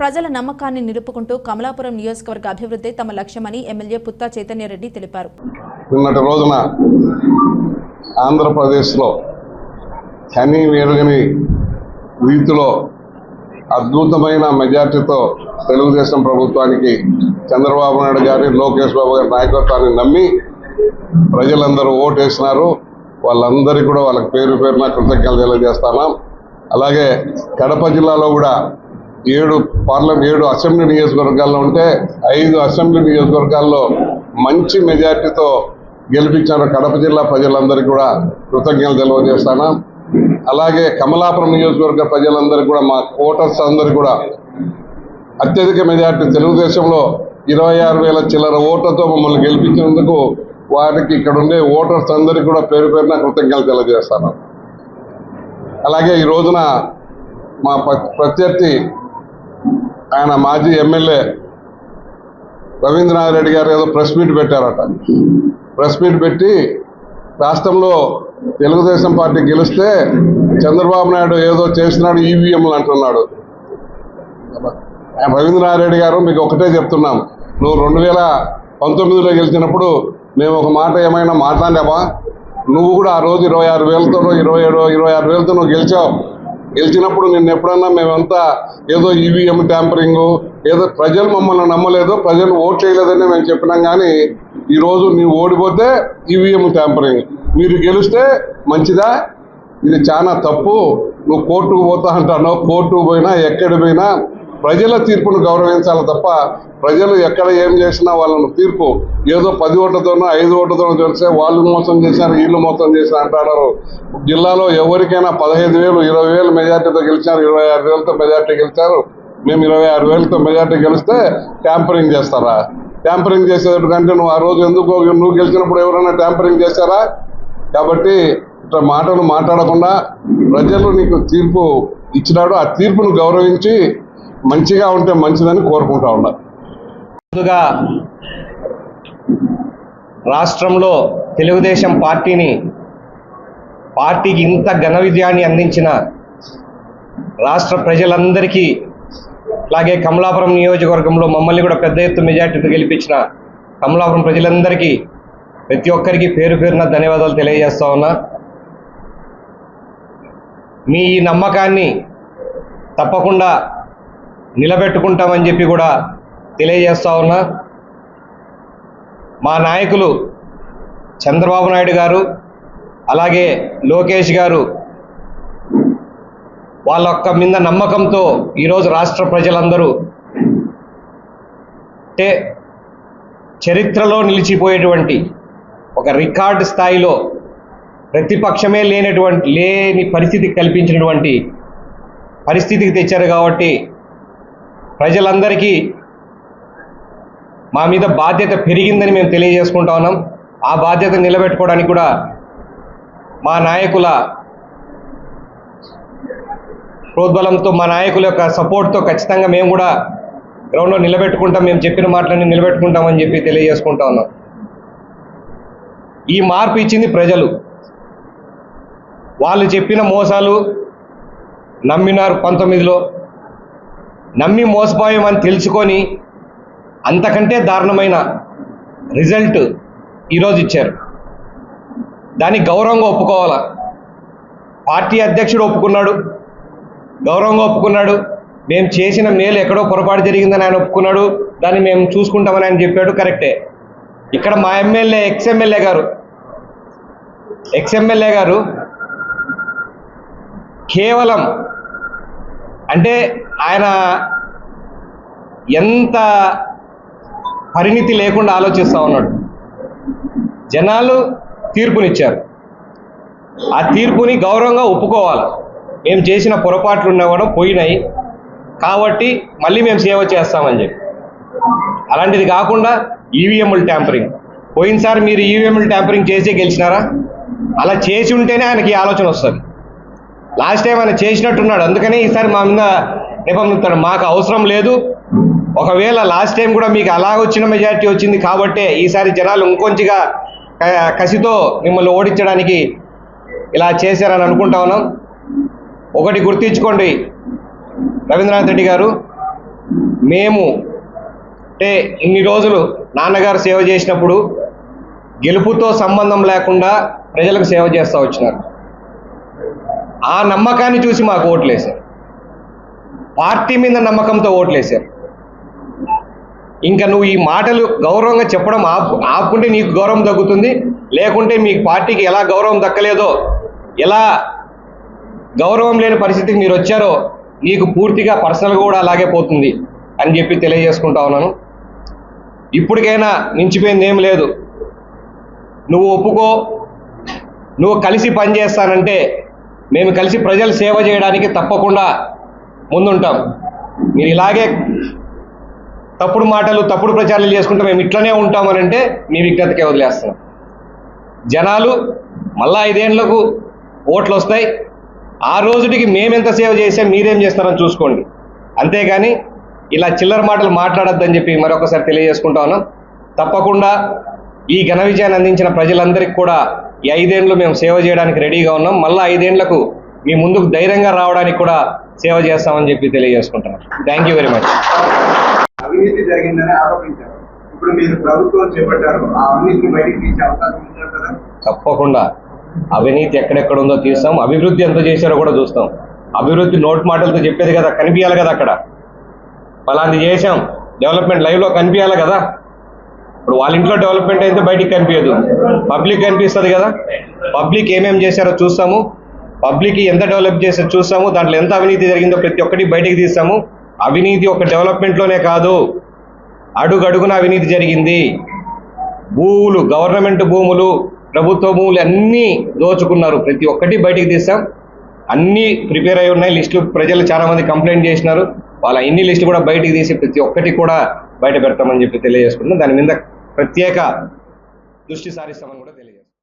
ప్రజల నమ్మకాన్ని నిలుపుకుంటూ కమలాపురం నియోజకవర్గ అభివృద్ధి తమ లక్ష్యమని ఎమ్మెల్యే పుత్తా చైతన్యరెడ్డి తెలిపారు. నిన్నటి రోజున ఆంధ్రప్రదేశ్లో కనీ వేరుగని రీతిలో అద్భుతమైన మెజార్టీతో తెలుగుదేశం ప్రభుత్వానికి చంద్రబాబు నాయుడు గారి, లోకేష్ బాబు గారి నాయకత్వాన్ని నమ్మి ప్రజలందరూ ఓటేసినారు. వాళ్ళందరికీ కూడా వాళ్ళకి పేరు పేరున కృతజ్ఞతలు తెలియజేస్తున్నాం. అలాగే కడప జిల్లాలో కూడా 7 అసెంబ్లీ నియోజకవర్గాల్లో ఉంటే 5 అసెంబ్లీ నియోజకవర్గాల్లో మంచి మెజార్టీతో గెలిపించిన కడప జిల్లా ప్రజలందరికీ కూడా కృతజ్ఞతలు తెలియజేస్తున్నాం. అలాగే కమలాపురం నియోజకవర్గ ప్రజలందరికీ కూడా, మా ఓటర్స్ అందరికీ కూడా అత్యధిక మెజార్టీ తెలుగుదేశంలో 26,000 చిల్లర ఓట్లతో మమ్మల్ని గెలిపించినందుకు వారికి ఇక్కడ ఉండే ఓటర్స్ అందరికీ కూడా పేరు పేరున కృతజ్ఞతలు తెలియజేస్తున్నాం. అలాగే ఈ రోజున మా ప్రత్యర్థి ఆయన మాజీ ఎమ్మెల్యే రవీంద్రనాథ్ రెడ్డి గారు ఏదో ప్రెస్ మీట్ పెట్టారట. ప్రెస్ మీట్ పెట్టి రాష్ట్రంలో తెలుగుదేశం పార్టీ గెలిస్తే చంద్రబాబు నాయుడు ఏదో చేస్తున్నాడు, ఈవీఎంలు అంటున్నాడు. రవీంద్రనాథ్ రెడ్డి గారు, మీకు ఒకటే చెప్తున్నాం, నువ్వు 2019లో గెలిచినప్పుడు మేము ఒక మాట ఏమైనా మాట్లాడామా? నువ్వు కూడా ఆ రోజు 26,000తోనో 26,000తో నువ్వు గెలిచావు. గెలిచినప్పుడు నిన్ను ఎప్పుడన్నా మేమంతా ఏదో ఈవీఎం ట్యాంపరింగు, ఏదో ప్రజలు మమ్మల్ని నమ్మలేదు, ప్రజలు ఓట్ చేయలేదని మేము చెప్పినాం. కానీ ఈరోజు నీవు ఓడిపోతే ఈవీఎం ట్యాంపరింగ్, మీరు గెలిస్తే మంచిదా? ఇది చాలా తప్పు. నువ్వు కోర్టుకు పోతా అంటున్నావు. కోర్టుకు పోయినా ఎక్కడికి పోయినా ప్రజల తీర్పును గౌరవించాలి తప్ప ప్రజలు ఎక్కడ ఏం చేసినా వాళ్ళను తీర్పు ఏదో 10 ఓట్లతోనో 5 ఓట్లతోనో తెలిసే వాళ్ళు మోసం చేశారు, వీళ్ళు మోసం చేశారు అంటున్నారు. జిల్లాలో ఎవరికైనా 15,000 20,000 మెజార్టీతో గెలిచారు, 26,000తో మెజార్టీ గెలిచారు. మేము 26,000తో మెజార్టీ గెలిస్తే ట్యాంపరింగ్ చేస్తారా? ట్యాంపరింగ్ చేసేటంటే నువ్వు ఆ రోజు ఎందుకు నువ్వు గెలిచినప్పుడు ఎవరైనా ట్యాంపరింగ్ చేశారా? కాబట్టి ఇట్లా మాటలు మాట్లాడకుండా ప్రజలు నీకు తీర్పు ఇచ్చినాడు, ఆ తీర్పును గౌరవించి మంచిగా ఉంటే మంచిదని కోరుకుంటా ఉన్నా. ముందుగా రాష్ట్రంలో తెలుగుదేశం పార్టీకి ఇంత ఘన విజయాన్ని అందించిన రాష్ట్ర ప్రజలందరికీ, అలాగే కమలాపురం నియోజకవర్గంలో మమ్మల్ని కూడా పెద్ద ఎత్తు మెజార్టీతో గెలిపించిన కమలాపురం ప్రజలందరికీ ప్రతి ఒక్కరికి పేరు పేరున ధన్యవాదాలు తెలియజేస్తా ఉన్నా. మీ ఈ నమ్మకాన్ని తప్పకుండా నిలబెట్టుకుంటామని చెప్పి కూడా తెలియజేస్తా ఉన్నా. మా నాయకులు చంద్రబాబు నాయుడు గారు, అలాగే లోకేష్ గారు వాళ్ళ యొక్క మీద నమ్మకంతో ఈరోజు రాష్ట్ర ప్రజలందరూ చరిత్రలో నిలిచిపోయేటువంటి ఒక రికార్డు స్థాయిలో ప్రతిపక్షమే లేని పరిస్థితికి కల్పించినటువంటి పరిస్థితికి తెచ్చారు. కాబట్టి ప్రజలందరికీ మా మీద బాధ్యత పెరిగిందని మేము తెలియజేసుకుంటా ఉన్నాం. ఆ బాధ్యత నిలబెట్టుకోవడానికి కూడా మా నాయకుల ప్రోద్బలంతో, మా నాయకుల యొక్క సపోర్ట్తో ఖచ్చితంగా మేము కూడా గ్రౌండ్లో నిలబెట్టుకుంటాం, మేము చెప్పిన మాటలన్నీ నిలబెట్టుకుంటామని చెప్పి తెలియజేసుకుంటా ఉన్నాం. ఈ మార్పు ఇచ్చింది ప్రజలు. వాళ్ళు చెప్పిన మోసాలు నమ్మినారు. 19లో నమ్మి మోసపోయామని తెలుసుకొని అంతకంటే దారుణమైన రిజల్ట్ ఈరోజు ఇచ్చారు. దాన్ని గౌరవంగా ఒప్పుకోవాలా. పార్టీ అధ్యక్షుడు ఒప్పుకున్నాడు, గౌరవంగా ఒప్పుకున్నాడు. మేము చేసిన మేలు ఎక్కడో పొరపాటు జరిగిందని ఆయన ఒప్పుకున్నాడు. దాన్ని మేము చూసుకుంటామని ఆయన చెప్పాడు. కరెక్టే. ఇక్కడ మా ఎక్స్ఎమ్మెల్యే గారు కేవలం అంటే ఆయన ఎంత పరిణితి లేకుండా ఆలోచిస్తూ ఉన్నాడు. జనాలు తీర్పునిచ్చారు, ఆ తీర్పుని గౌరవంగా ఒప్పుకోవాలి. మేము చేసిన పొరపాట్లు ఉన్నవాడు పోయినాయి కాబట్టి మళ్ళీ మేము సేవ చేస్తామని చెప్పి, అలాంటిది కాకుండా ఈవీఎంలు ట్యాంపరింగ్. పోయినసారి మీరు ఈవీఎంలు ట్యాంపరింగ్ చేసే గెలిచినారా? అలా చేసి ఉంటేనే ఆయనకి ఆలోచన వస్తుంది. లాస్ట్ టైం ఆయన చేసినట్టున్నాడు, అందుకనే ఈసారి మా మీద నిబంధిస్తాడు. మాకు అవసరం లేదు. ఒకవేళ లాస్ట్ టైం కూడా మీకు అలా వచ్చిన మెజారిటీ వచ్చింది కాబట్టే ఈసారి జనాలు ఇంకొంచెంగా కసితో మిమ్మల్ని ఓడించడానికి ఇలా చేశారని అనుకుంటా ఉన్నాం. ఒకటి గుర్తించుకోండి రవీంద్రనాథ్ రెడ్డి గారు, మేము అంటే ఇన్ని రోజులు నాన్నగారు సేవ చేసినప్పుడు గెలుపుతో సంబంధం లేకుండా ప్రజలకు సేవ చేస్తూ వచ్చినారు. ఆ నమ్మకాన్ని చూసి మాకు ఓట్లేశారు. పార్టీ మీద నమ్మకంతో ఓట్లేశారు. ఇంకా నువ్వు ఈ మాటలు గౌరవంగా చెప్పడం ఆపుకుంటే నీకు గౌరవం దక్కుతుంది, లేకుంటే మీ పార్టీకి ఎలా గౌరవం దక్కలేదో, ఎలా గౌరవం లేని పరిస్థితికి మీరు వచ్చారో నీకు పూర్తిగా పర్సనల్గా కూడా అలాగే పోతుంది అని చెప్పి తెలియజేసుకుంటా ఉన్నాను. ఇప్పటికైనా మించిపోయింది ఏం లేదు. నువ్వు ఒప్పుకో, నువ్వు కలిసి పనిచేస్తానంటే మేము కలిసి ప్రజలు సేవ చేయడానికి తప్పకుండా ముందుంటాం. మీరు ఇలాగే తప్పుడు మాటలు తప్పుడు ప్రచారాలు చేసుకుంటే మేము ఇట్లనే ఉంటామనంటే మీ విజ్ఞతకే వదిలేస్తున్నాం. జనాలు మళ్ళా 5 ఏళ్లకు ఓట్లు వస్తాయి. ఆ రోజుటికి మేమెంత సేవ చేసాం మీరేం చేస్తారని చూసుకోండి. అంతేగాని ఇలా చిల్లర మాటలు మాట్లాడొద్దని చెప్పి మరొకసారి తెలియజేసుకుంటా ఉన్నాం. తప్పకుండా ఈ ఘన విజయాన్ని అందించిన ప్రజలందరికీ కూడా ఈ 5 ఏళ్ళు మేము సేవ చేయడానికి రెడీగా ఉన్నాం. మళ్ళీ 5 ఏళ్లకు మీ ముందుకు ధైర్యంగా రావడానికి కూడా సేవ చేస్తామని చెప్పి తెలియజేసుకుంటున్నాం. Thank you very much. అవినీతి జరిగిందని ఆరోపించారు. ఇప్పుడు మీరు ప్రభుత్వం చేపట్టారు, ఆ అవినీతిని బయటికి తీసే అవకాశం ఉందంటారా? తప్పకుండా అవినీతి ఎక్కడెక్కడ ఉందో తీస్తాం. అభివృద్ధి ఎంత చేశారో కూడా చూస్తాం. అభివృద్ధి నోటి మాటలతో చెప్పేది కదా, కనిపించాలి కదా. అక్కడ అలాంటి చేసాం, డెవలప్మెంట్ లైవ్లో కనిపించాలి కదా. ఇప్పుడు వాళ్ళ ఇంట్లో డెవలప్మెంట్ అయితే బయటికి కనిపించదు, పబ్లిక్ కనిపిస్తుంది కదా. పబ్లిక్ ఏమేమి చేశారో చూస్తాము, పబ్లిక్ ఎంత డెవలప్ చేశారో చూస్తాము, దాంట్లో ఎంత అవినీతి జరిగిందో ప్రతి ఒక్కటి బయటికి తీస్తాము. అవినీతి ఒక డెవలప్మెంట్లోనే కాదు, అడుగడుగున అవినీతి జరిగింది. భూములు, గవర్నమెంట్ భూములు, ప్రభుత్వ భూములు అన్నీ దోచుకున్నారు. ప్రతి ఒక్కటి బయటికి తీస్తాం. అన్నీ ప్రిపేర్ అయి ఉన్నాయి లిస్టులు. ప్రజలు చాలామంది కంప్లైంట్ చేసినారు, వాళ్ళ ఇన్ని లిస్టు కూడా బయటికి తీసి ప్రతి ఒక్కటి కూడా బయట పెడతామని చెప్పి తెలియజేసుకుంటున్నాం. దాని మీద ప్రత్యేక దృష్టి సారిస్తామని కూడా తెలియజేస్తాం.